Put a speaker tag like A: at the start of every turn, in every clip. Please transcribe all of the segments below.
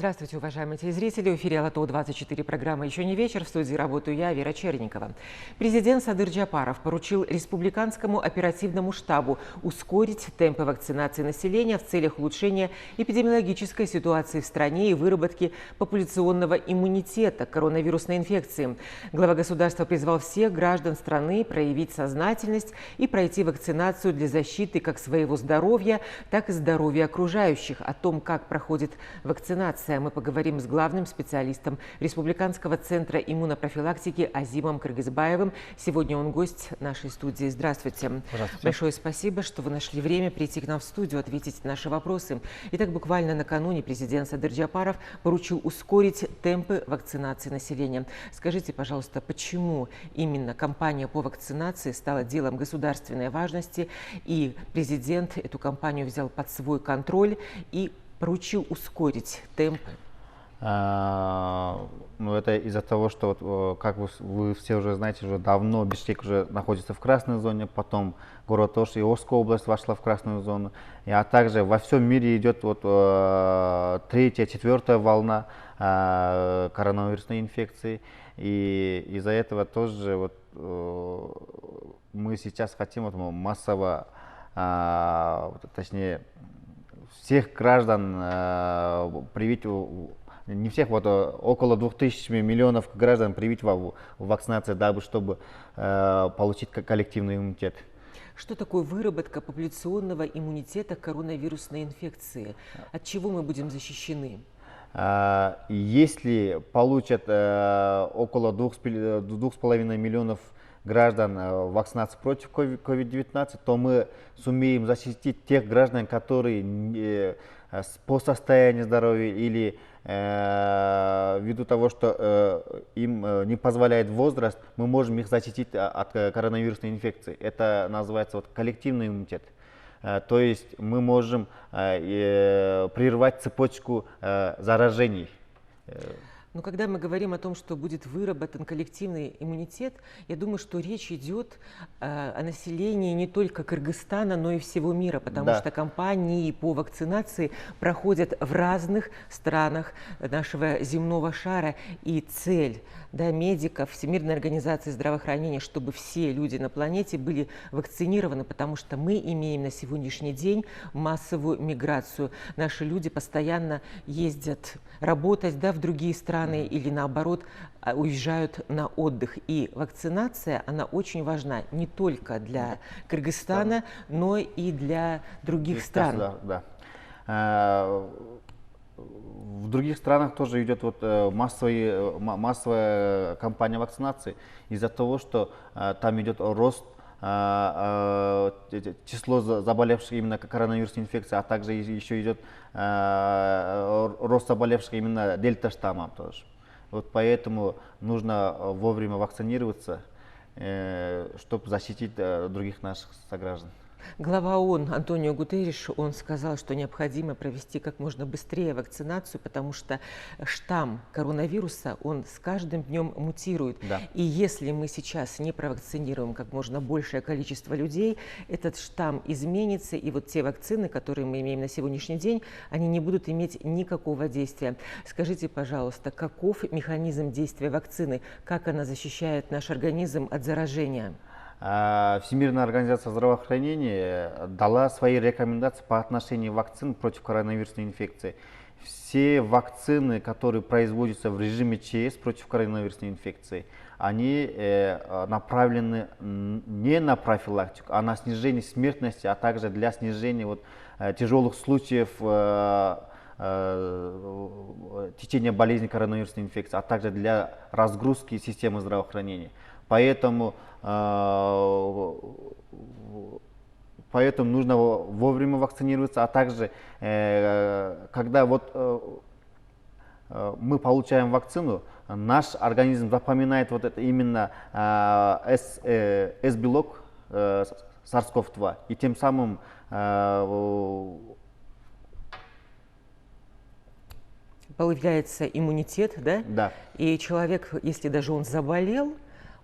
A: Здравствуйте, уважаемые телезрители. В эфире АЛЛАТРА-24, программа «Еще не вечер». В студии работаю я, Вера Черникова. Президент Садыр Джапаров поручил Республиканскому оперативному штабу ускорить темпы вакцинации населения в целях улучшения эпидемиологической ситуации в стране и выработки популяционного иммунитета к коронавирусной инфекции. Глава государства призвал всех граждан страны проявить сознательность и пройти вакцинацию для защиты как своего здоровья, так и здоровья окружающих. О том, как проходит вакцинация, мы поговорим с главным специалистом Республиканского центра иммунопрофилактики Азимом Кыргызбаевым. Сегодня он гость нашей студии. Здравствуйте.
B: Здравствуйте.
A: Большое спасибо, что вы нашли время прийти к нам в студию, ответить на наши вопросы. Итак, буквально накануне президент Садыр Джапаров поручил ускорить темпы вакцинации населения. Скажите, пожалуйста, почему именно кампания по вакцинации стала делом государственной важности, и президент эту кампанию взял под свой контроль и поручил ускорить темпы?
B: Ну, это из-за того, что, вот, как вы все уже знаете, уже давно Бишкек уже находится в красной зоне, потом город Ош и Ошская область вошла в красную зону, а также во всем мире идет вот, третья, четвертая волна коронавирусной инфекции, и из-за этого тоже вот, мы сейчас хотим вот, массово, точнее, всех граждан привить, не всех, вот около 2000 миллионов граждан привить в вакцинации, дабы чтобы получить коллективный иммунитет.
A: Что такое выработка популяционного иммунитета к коронавирусной инфекции? От чего мы будем защищены?
B: Если получат около 2,5 миллионов граждан вакцинации против COVID-19, то мы сумеем защитить тех граждан, которые по состоянию здоровья или ввиду того, что им не позволяет возраст, мы можем их защитить от коронавирусной инфекции. Это называется вот, коллективный иммунитет. То есть мы можем прервать цепочку заражений.
A: Но когда мы говорим о том, что будет выработан коллективный иммунитет, я думаю, что речь идет о населении не только Кыргызстана, но и всего мира, потому что кампании по вакцинации проходят в разных странах нашего земного шара. И цель медиков, Всемирной организации здравоохранения, чтобы все люди на планете были вакцинированы, потому что мы имеем на сегодняшний день массовую миграцию. Наши люди постоянно ездят работать в другие страны, или наоборот уезжают на отдых. И вакцинация, она очень важна не только для Кыргызстана, но и для других стран.
B: В других странах тоже идет вот массовая кампания вакцинации из-за того, что там идет рост число заболевших именно коронавирусной инфекцией, а также еще идет рост заболевших именно дельта-штаммом тоже. Вот поэтому нужно вовремя вакцинироваться, чтобы защитить других наших сограждан.
A: Глава ООН Антонио Гутерриш, он сказал, что необходимо провести как можно быстрее вакцинацию, потому что штамм коронавируса, он с каждым днем мутирует. И если мы сейчас не провакцинируем как можно большее количество людей, этот штамм изменится, и вот те вакцины, которые мы имеем на сегодняшний день, они не будут иметь никакого действия. Скажите, пожалуйста, каков механизм действия вакцины, как она защищает наш организм от заражения?
B: Всемирная организация здравоохранения дала свои рекомендации по отношению вакцин против коронавирусной инфекции. Все вакцины, которые производятся в режиме ЧС против коронавирусной инфекции, они направлены не на профилактику, а на снижение смертности, а также для снижения вот, тяжелых случаев течения болезни коронавирусной инфекции, а также для разгрузки системы здравоохранения. Поэтому нужно вовремя вакцинироваться, а также, когда вот, мы получаем вакцину, наш организм запоминает вот это именно S-белок SARS-CoV-2, и тем самым
A: появляется иммунитет, да?
B: Да.
A: И человек, если даже он заболел,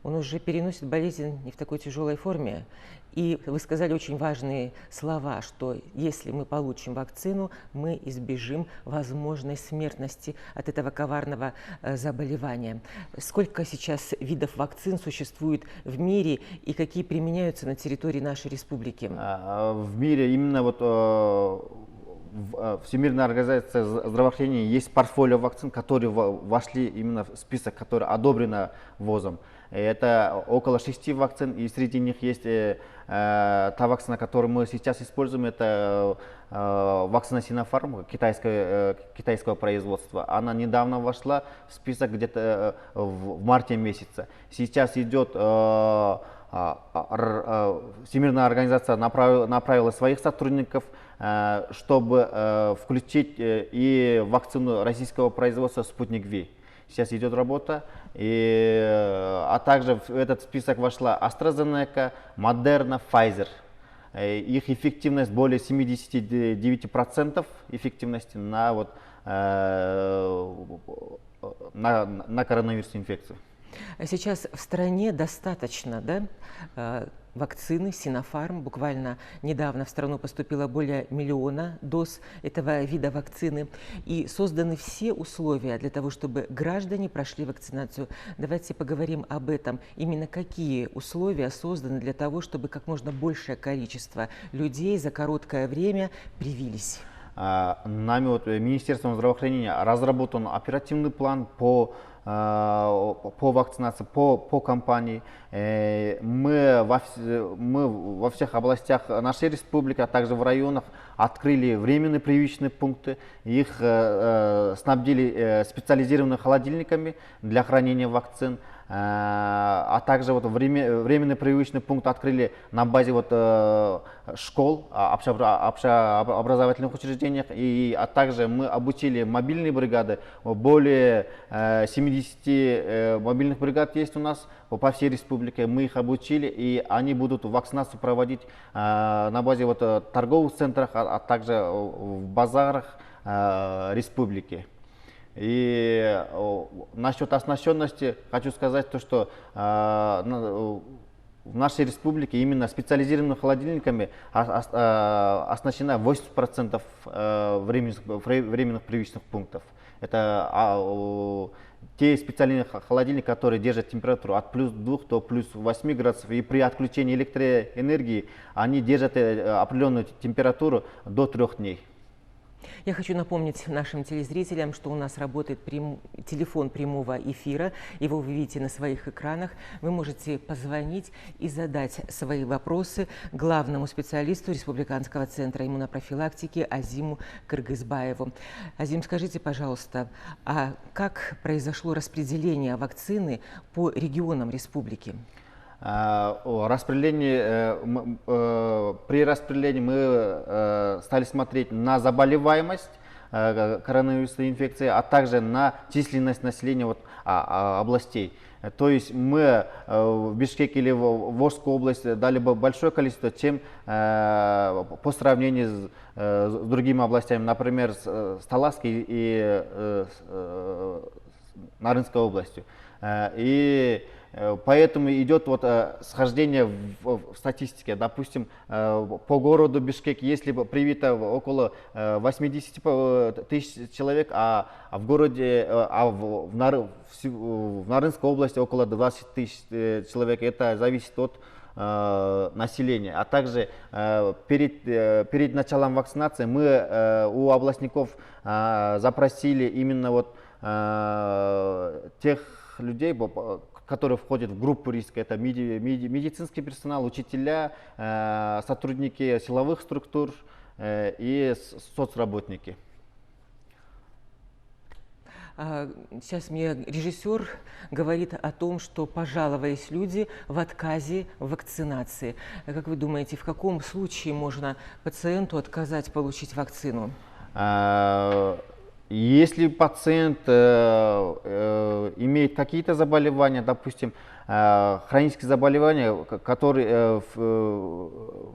A: он уже переносит болезнь не в такой тяжелой форме. И вы сказали очень важные слова, что если мы получим вакцину, мы избежим возможной смертности от этого коварного заболевания. Сколько сейчас видов вакцин существует в мире и какие применяются на территории нашей республики?
B: В мире именно вот Всемирная организация здравоохранения есть портфолио вакцин, которые вошли именно в список, который одобрен ВОЗом. Это около 6 вакцин, и среди них есть та вакцина, которую мы сейчас используем, это вакцина Sinopharm китайского производства. Она недавно вошла в список где-то в марте месяце. Сейчас идет Всемирная организация направила своих сотрудников, чтобы включить и вакцину российского производства «Спутник Ви». Сейчас идет работа, а также в этот список вошла AstraZeneca, Moderna, Pfizer. Их эффективность более 79% эффективности на коронавирусную инфекцию.
A: Сейчас в стране достаточно, да, вакцины Sinopharm. Буквально недавно в страну поступило более 1 миллиона доз этого вида вакцины. И созданы все условия для того, чтобы граждане прошли вакцинацию. Давайте поговорим об этом. Именно какие условия созданы для того, чтобы как можно большее количество людей за короткое время привились?
B: Нами, Министерством здравоохранения, разработан оперативный план по вакцинации, по кампании. Мы во всех областях нашей республики, а также в районах открыли временные прививочные пункты. Их снабдили специализированными холодильниками для хранения вакцин. А также временный прививочный пункт открыли на базе школ, общеобразовательных учреждениях, а также мы обучили мобильные бригады. Более 70 мобильных бригад есть у нас по всей республике. Мы их обучили, и они будут вакцинацию проводить на базе торговых центрах, а также в базарах республики. И насчет оснащенности хочу сказать то, что в нашей республике именно специализированными холодильниками оснащено 80% временных прививочных пунктов. Это те специальные холодильники, которые держат температуру от +2 до +8 градусов. И при отключении электроэнергии они держат определенную температуру до 3 дней.
A: Я хочу напомнить нашим телезрителям, что у нас работает телефон прямого эфира. Его вы видите на своих экранах. Вы можете позвонить и задать свои вопросы главному специалисту Республиканского центра иммунопрофилактики Азиму Кыргызбаеву. Азим, скажите, пожалуйста, а как произошло распределение вакцины по регионам республики?
B: При распределении мы стали смотреть на заболеваемость коронавирусной инфекции, а также на численность населения областей. То есть мы в Бишкеке или в Волжской области дали бы большое количество, чем по сравнению с другими областями, например, с Таласской и Нарынской областью. И поэтому идет схождение в статистике. Допустим, по городу Бишкек, если привито около 80 тысяч человек, а в Нарынской области около 20 тысяч человек, это зависит от населения. А также перед началом вакцинации мы у областников запросили именно тех людей, которые входят в группу риска. Это медицинский персонал, учителя, сотрудники силовых структур и соцработники.
A: Сейчас мне режиссер говорит о том, что пожаловались люди в отказе в вакцинации. Как вы думаете, в каком случае можно пациенту отказать получить вакцину?
B: Если пациент имеет какие-то заболевания, допустим, хронические заболевания, которые в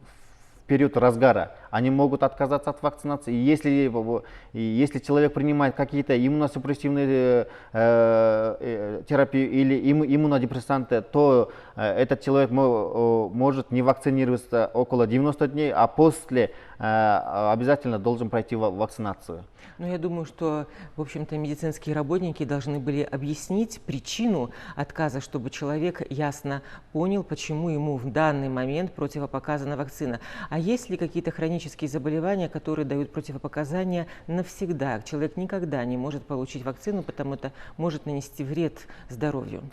B: период разгара, они могут отказаться от вакцинации. И если человек принимает какие-то иммуносупрессивные терапии или иммунодепрессанты, то этот человек может не вакцинироваться около 90 дней, а после обязательно должен пройти вакцинацию.
A: Но я думаю, что, в общем-то, медицинские работники должны были объяснить причину отказа, чтобы человек ясно понял, почему ему в данный момент противопоказана вакцина. А есть ли какие-то хронические заболевания, которые дают противопоказания навсегда? Человек никогда не может получить вакцину, потому что может нанести вред здоровью.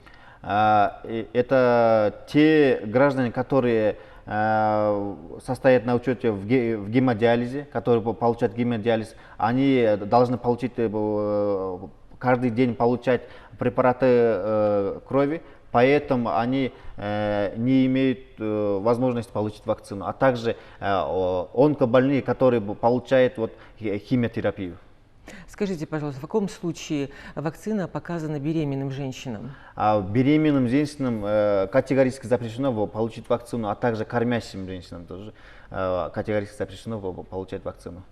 B: Это те граждане, которые состоят на учете в гемодиализе, которые получают гемодиализ, они должны получить каждый день получать препараты крови, поэтому они не имеют возможности получить вакцину. А также онкобольные, которые получают химиотерапию.
A: Скажите, пожалуйста, в каком случае вакцина показана беременным женщинам?
B: Беременным женщинам категорически запрещено получить вакцину, а также кормящим женщинам тоже категорически запрещено получать вакцину.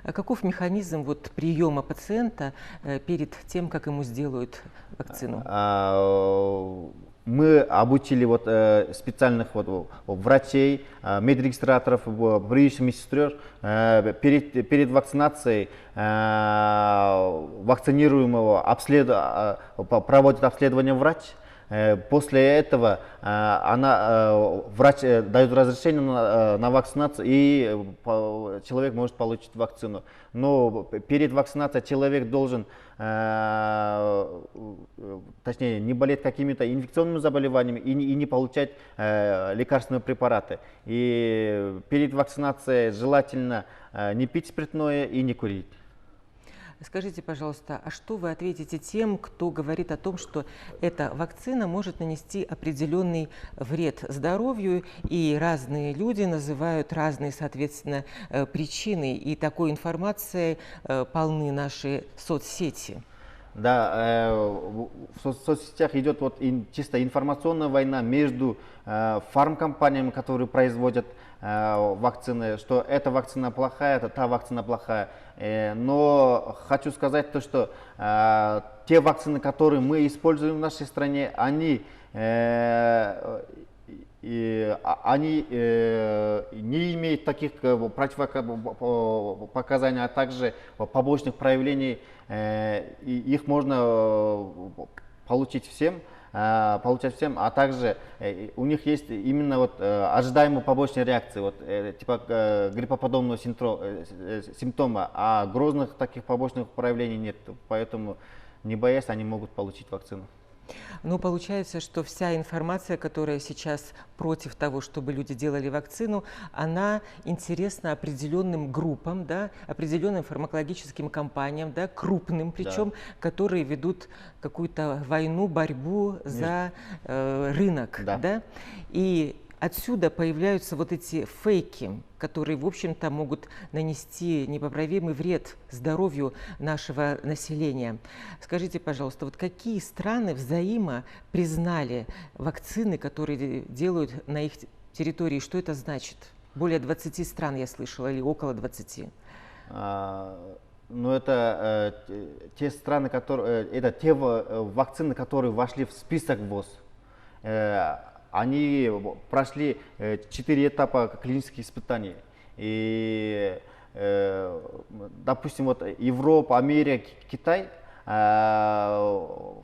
A: Каков механизм приема пациента перед тем, как ему сделают вакцину?
B: Мы обучили специальных врачей, медрегистраторов, приющих медсестер. Перед вакцинацией вакцинируемого проводит обследование врач. После этого врач дает разрешение на вакцинацию, и человек может получить вакцину. Но перед вакцинацией человек должен, точнее, не болеть какими-то инфекционными заболеваниями и не получать лекарственные препараты. И перед вакцинацией желательно не пить спиртное и не курить.
A: Скажите, пожалуйста, а что вы ответите тем, кто говорит о том, что эта вакцина может нанести определенный вред здоровью, и разные люди называют разные, соответственно, причины, и такой информацией полны наши соцсети?
B: Да, в соцсетях идет чисто информационная война между фармкомпаниями, которые производят вакцины, что эта вакцина плохая, та вакцина плохая. Но хочу сказать то, что те вакцины, которые мы используем в нашей стране, они не имеют таких противопоказаний, а также побочных проявлений. Их можно получать всем, а также у них есть именно ожидаемые побочные реакции, типа гриппоподобного симптома, а грозных таких побочных проявлений нет, поэтому не боясь, они могут получить вакцину.
A: Ну, получается, что вся информация, которая сейчас против того, чтобы люди делали вакцину, она интересна определенным группам, да, определенным фармакологическим компаниям, да, крупным причем, да, которые ведут какую-то войну, борьбу за рынок. Да. Да? И отсюда появляются эти фейки, которые, в общем-то, могут нанести непоправимый вред здоровью нашего населения. Скажите, пожалуйста, какие страны взаимо признали вакцины, которые делают на их территории? Что это значит? Более 20 стран, я слышала, или около 20.
B: Ну, это те страны, это те вакцины, которые вошли в список ВОЗ. Они прошли 4 этапа клинических испытаний. И, допустим, Европа, Америка, Китай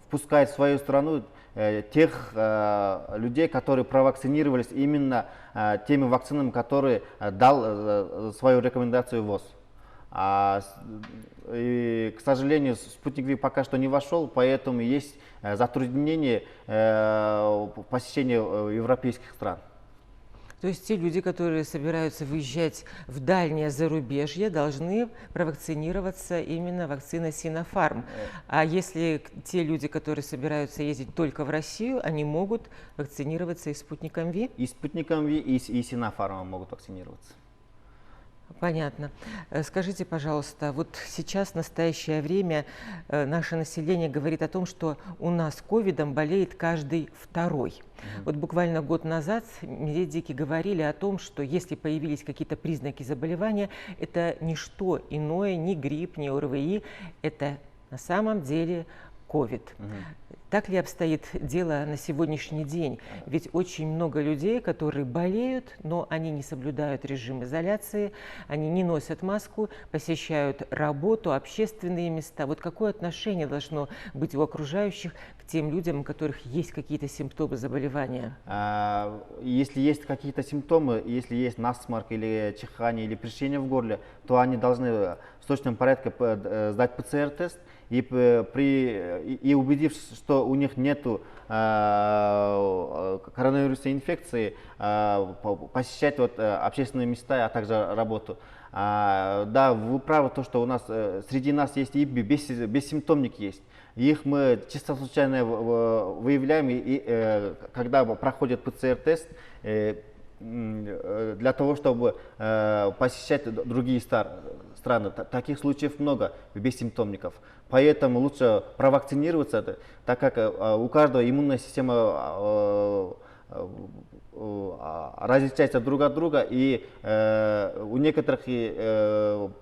B: впускают в свою страну тех людей, которые провакцинировались именно теми вакцинами, которые дал свою рекомендацию ВОЗ. И, к сожалению, спутник Ви пока что не вошел, поэтому есть затруднение посещения европейских стран.
A: То есть те люди, которые собираются выезжать в дальнее зарубежье, должны провакцинироваться именно вакциной Sinopharm. А если те люди, которые собираются ездить только в Россию, они могут вакцинироваться и спутником Ви?
B: И спутником Ви, и Sinopharm могут вакцинироваться.
A: Понятно. Скажите, пожалуйста, вот сейчас, в настоящее время, наше население говорит о том, что у нас ковидом болеет каждый второй. Вот буквально год назад медики говорили о том, что если появились какие-то признаки заболевания, это не что иное, ни грипп, ни ОРВИ, это на самом деле ковид. Так ли обстоит дело на сегодняшний день? Ведь очень много людей, которые болеют, но они не соблюдают режим изоляции, они не носят маску, посещают работу, общественные места. Вот какое отношение должно быть у окружающих к тем людям, у которых есть какие-то симптомы заболевания?
B: Если есть какие-то симптомы, если есть насморк или чихание или першение в горле, то они должны в срочном порядке сдать ПЦР-тест, и убедившись, что у них нет коронавирусной инфекции, посещать общественные места, а также работу. Да, вы правы, то, что у нас среди нас есть и бессимптомники есть. Их мы чисто случайно выявляем, и когда проходит ПЦР-тест, для того, чтобы посещать другие страны. Таких случаев много, бессимптомников. Поэтому лучше провакцинироваться, так как у каждого иммунная система различается друг от друга, и у некоторых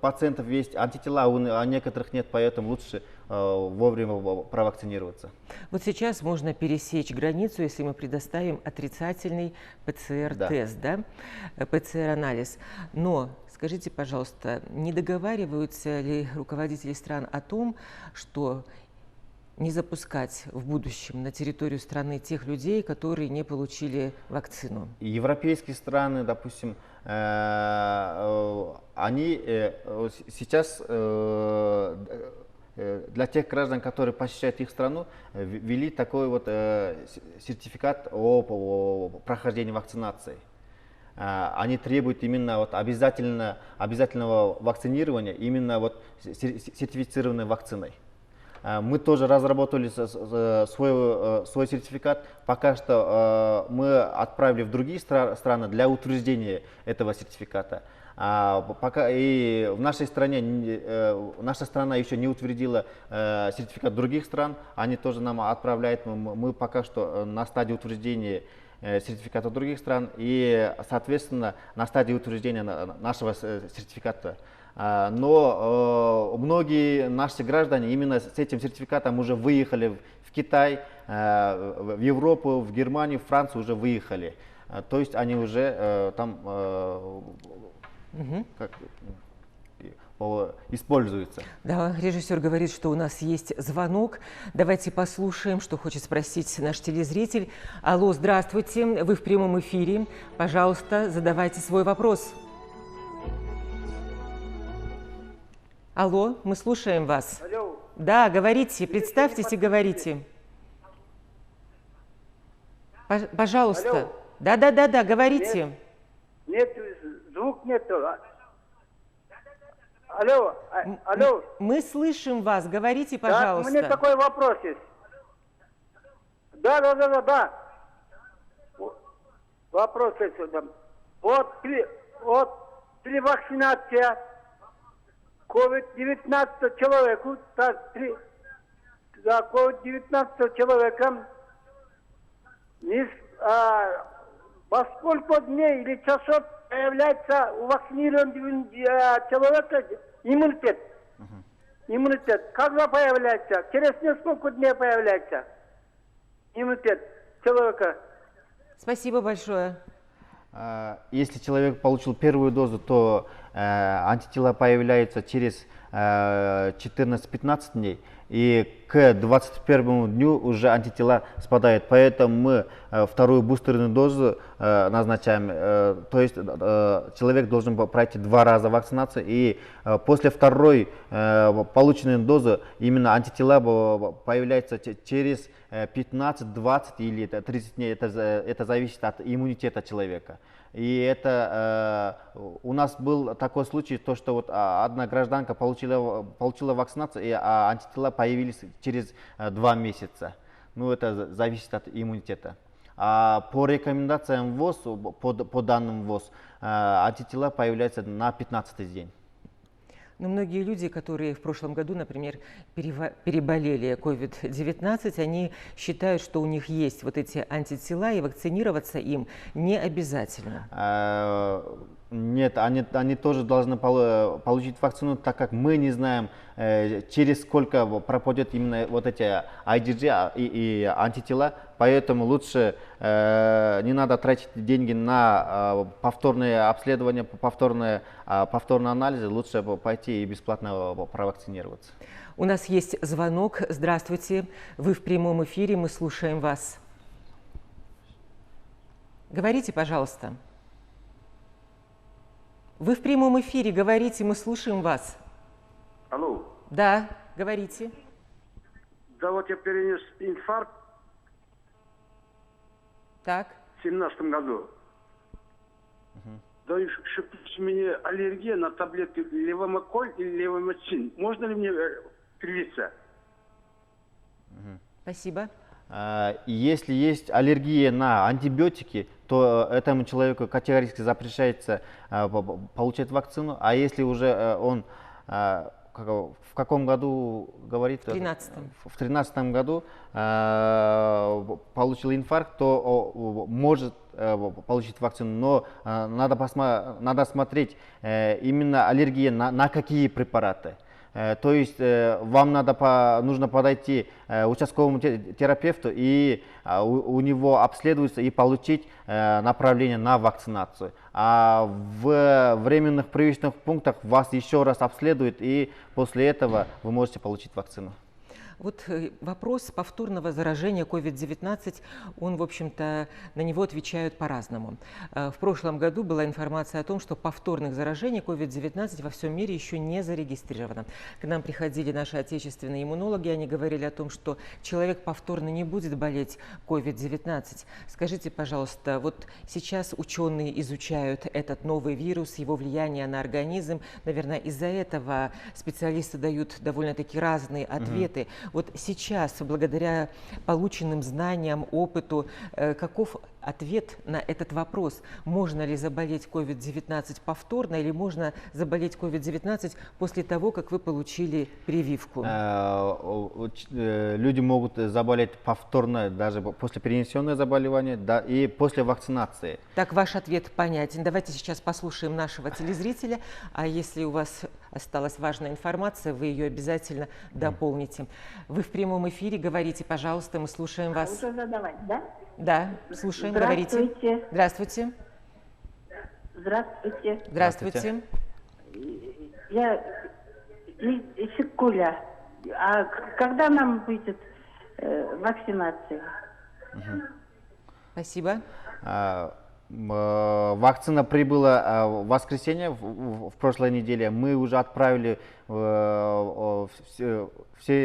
B: пациентов есть антитела, а у некоторых нет, поэтому лучше вовремя провакцинироваться.
A: Вот сейчас можно пересечь границу, если мы предоставим отрицательный ПЦР-тест, да? ПЦР-анализ. Но скажите, пожалуйста, не договариваются ли руководители стран о том, что не запускать в будущем на территорию страны тех людей, которые не получили вакцину?
B: Европейские страны, допустим, они сейчас для тех граждан, которые посещают их страну, ввели такой сертификат о прохождении вакцинации. Они требуют именно обязательного вакцинирования именно сертифицированной вакциной. Мы тоже разработали свой сертификат. Пока что мы отправили в другие страны для утверждения этого сертификата. Пока и в нашей стране, наша страна еще не утвердила сертификат других стран. Они тоже нам отправляют. Мы пока что на стадии утверждения сертификата других стран и, соответственно, на стадии утверждения нашего сертификата. Но многие наши граждане именно с этим сертификатом уже выехали в Китай, в Европу, в Германию, в Францию уже выехали. То есть они уже там используются.
A: Да, режиссер говорит, что у нас есть звонок. Давайте послушаем, что хочет спросить наш телезритель. Алло, здравствуйте, вы в прямом эфире. Пожалуйста, задавайте свой вопрос. Алло, мы слушаем вас.
C: Алло.
A: Да, говорите, представьтесь и говорите. Пожалуйста. Да, говорите.
C: Нет, звук нет. Алло, алло.
A: Мы слышим вас, говорите, пожалуйста.
C: Да, у меня такой вопрос есть. Да. Вопрос есть. При вакцинации COVID-19 человеку, COVID-19 человеком, во сколько дней или часов появляется у вакцинированного человека иммунитет. Иммунитет. Когда появляется? Через несколько дней появляется иммунитет человека.
A: Спасибо большое.
B: Если человек получил первую дозу, то антитела появляются через 14-15 дней, и к 21 дню уже антитела спадают. Поэтому мы вторую бустерную дозу назначаем. То есть человек должен пройти 2 раза вакцинацию, и после второй полученной дозы именно антитела появляются через 15, 20 или 30 дней. Это зависит от иммунитета человека. И это у нас был такой случай, то, что одна гражданка получила вакцинацию, а антитела появились через 2 месяца. Ну, это зависит от иммунитета. А по рекомендациям ВОЗ, по данным ВОЗ, антитела появляются на 15-й день.
A: Но многие люди, которые в прошлом году, например, переболели COVID-19, они считают, что у них есть вот эти антитела, и вакцинироваться им не обязательно.
B: Нет, они тоже должны получить вакцину, так как мы не знаем, через сколько проходят именно вот эти IgG и антитела. Поэтому лучше не надо тратить деньги на повторные обследования, повторные анализы. Лучше пойти и бесплатно провакцинироваться.
A: У нас есть звонок. Здравствуйте. Вы в прямом эфире. Мы слушаем вас. Говорите, пожалуйста. Вы в прямом эфире. Говорите, мы слушаем вас.
C: Алло.
A: Да, говорите.
C: Да вот я перенес инфаркт
A: Так.
C: в 2017 году. Да и что у меня аллергия на таблетки левомаколь или левомацин. Можно ли мне привиться?
A: Спасибо.
B: Если есть аллергия на антибиотики, то этому человеку категорически запрещается получать вакцину. А если уже он в каком году говорит?
A: В 13-м.
B: В 13-м году получил инфаркт, то может получить вакцину. Но надо смотреть именно аллергия на какие препараты. То есть вам нужно подойти к участковому терапевту, и у него обследуется и получить направление на вакцинацию. А в временных прививочных пунктах вас еще раз обследуют, и после этого вы можете получить вакцину.
A: Вот вопрос повторного заражения COVID-19, он, в общем-то, на него отвечают по-разному. В прошлом году была информация о том, что повторных заражений COVID-19 во всем мире еще не зарегистрировано. К нам приходили наши отечественные иммунологи, они говорили о том, что человек повторно не будет болеть COVID-19. Скажите, пожалуйста, вот сейчас ученые изучают этот новый вирус, его влияние на организм. Наверное, из-за этого специалисты дают довольно-таки разные ответы. Вот сейчас, благодаря полученным знаниям, опыту, каков ответ на этот вопрос? Можно ли заболеть COVID-19 повторно или можно заболеть COVID-19 после того, как вы получили прививку?
B: Люди могут заболеть повторно даже после перенесенного заболевания, да, и после вакцинации.
A: Так, ваш ответ понятен. Давайте сейчас послушаем нашего телезрителя, а если у вас осталась важная информация, вы ее обязательно дополните. Вы в прямом эфире, говорите, пожалуйста, мы слушаем вас.
D: Уже задавать, да?
A: Да, слушаем,
D: Здравствуйте.
A: говорите. Здравствуйте.
D: Здравствуйте.
A: Здравствуйте.
D: Я из Сикуля. А когда нам будет вакцинация?
A: Спасибо.
B: Вакцина прибыла в воскресенье, в прошлой неделе. Мы уже отправили во все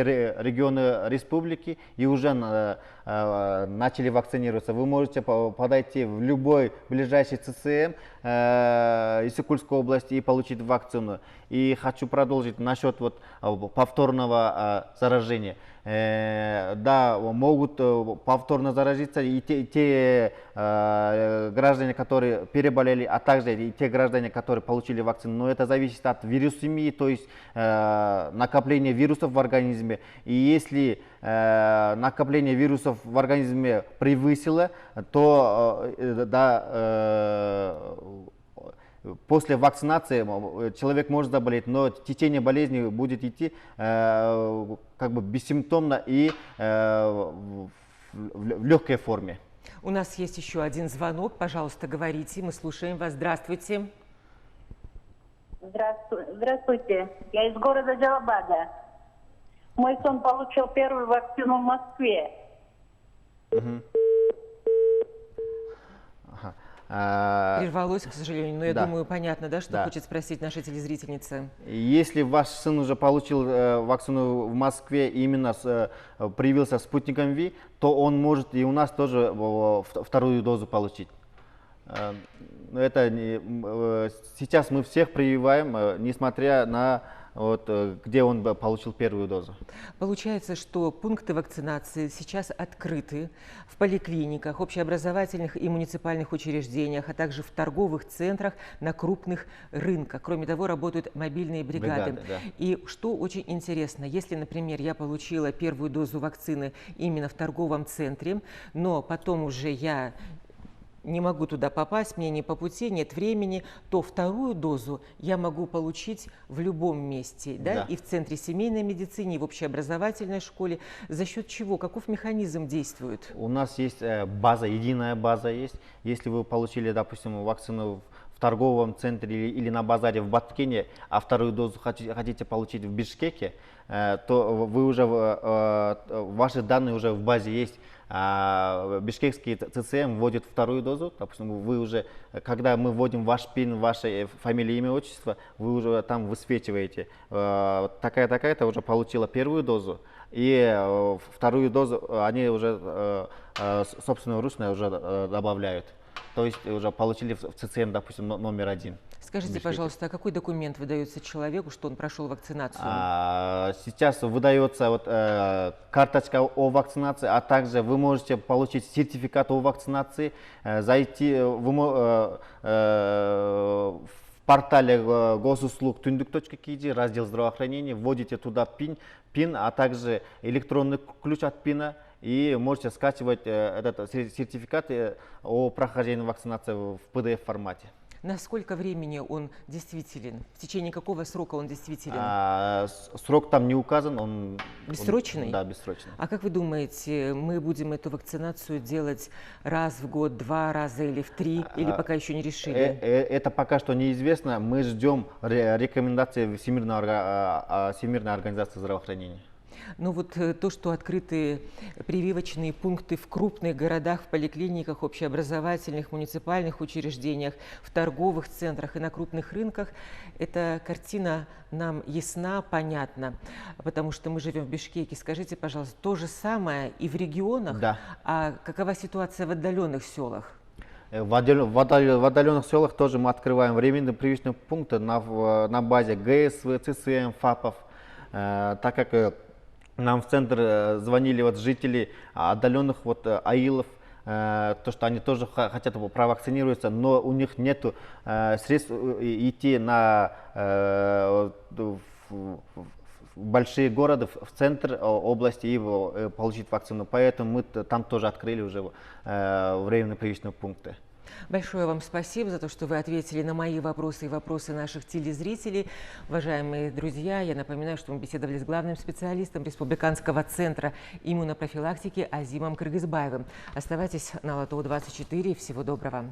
B: регионы республики и уже начали вакцинироваться. Вы можете подойти в любой ближайший ЦСМ Иссык-Кульской области и получить вакцину. И хочу продолжить насчет повторного заражения. Да, могут повторно заразиться и те граждане, которые переболели, а также и те граждане, которые получили вакцину. Но это зависит от вирусемии, то есть накопления вирусов в организме. И если накопление вирусов в организме превысило, то после вакцинации человек может заболеть, но течение болезни будет идти как бы бессимптомно и в легкой форме.
A: У нас есть еще один звонок. Пожалуйста, говорите. Мы слушаем вас. Здравствуйте.
D: Здравствуйте. Я из города Джалабада. Мой сын получил первую вакцину в Москве.
A: Прервалось, к сожалению, но я
B: Да.
A: думаю, понятно, да, что
B: Да.
A: хочет спросить наша телезрительница.
B: Если ваш сын уже получил вакцину в Москве, именно привился спутником V, то он может и у нас тоже вторую дозу получить. Сейчас мы всех прививаем, несмотря на вот, где он получил первую дозу.
A: Получается, что пункты вакцинации сейчас открыты в поликлиниках, общеобразовательных и муниципальных учреждениях, а также в торговых центрах, на крупных рынках. Кроме того, работают мобильные бригады.
B: Да.
A: И что очень интересно, если, например, я получила первую дозу вакцины именно в торговом центре, но потом уже я не могу туда попасть, мне не по пути, нет времени, то вторую дозу я могу получить в любом месте, да? И в центре семейной медицины, и в общеобразовательной школе. За счет чего? Каков механизм действует?
B: У нас есть база, единая база есть. Если вы получили, допустим, вакцину в торговом центре или на базаре в Баткене, а вторую дозу хотите получить в Бишкеке, то вы уже, ваши данные уже в базе есть. Бишкекский ЦЦМ вводит вторую дозу, допустим, вы уже, когда мы вводим ваш ПИН, ваше фамилия, имя, отчество, вы уже там высвечиваете, такая-такая-то уже получила первую дозу, и вторую дозу они уже собственноручно уже добавляют. То есть уже получили в ЦЦМ, допустим, номер 1.
A: Скажите, пожалуйста, а какой документ выдается человеку, что он прошел вакцинацию?
B: Сейчас выдается вот, карточка о вакцинации, а также вы можете получить сертификат о вакцинации, зайти в портале госуслуг.kz, раздел здравоохранения, вводите туда ПИН, а также электронный ключ от ПИНа, и можете скачивать этот сертификат о прохождении вакцинации в PDF-формате.
A: На сколько времени он действителен? В течение какого срока он действителен?
B: Срок там не указан. Он
A: бессрочный?
B: Да, бессрочный.
A: А как вы думаете, мы будем эту вакцинацию делать раз в год, 2 раза или в 3, или пока еще не решили?
B: Это пока что неизвестно. Мы ждем рекомендации Всемирной организации здравоохранения.
A: Ну вот то, что открыты прививочные пункты в крупных городах, в поликлиниках, общеобразовательных, муниципальных учреждениях, в торговых центрах и на крупных рынках, эта картина нам ясна, понятна, потому что мы живем в Бишкеке. Скажите, пожалуйста, то же самое и в регионах?
B: Да.
A: А какова ситуация в отдаленных селах?
B: В отдаленных селах тоже мы открываем временные прививочные пункты на базе ГСВ, ЦСМ, ФАПов, так как нам в центр звонили вот жители отдаленных вот аилов, то, что они тоже хотят провакцинироваться, но у них нет средств идти на большие города, в центр области и получить вакцину. Поэтому мы там тоже открыли уже временные прививочные пункты.
A: Большое вам спасибо за то, что вы ответили на мои вопросы и вопросы наших телезрителей. Уважаемые друзья, я напоминаю, что мы беседовали с главным специалистом Республиканского центра иммунопрофилактики Азимом Кыргызбаевым. Оставайтесь на Лото 24. Всего доброго.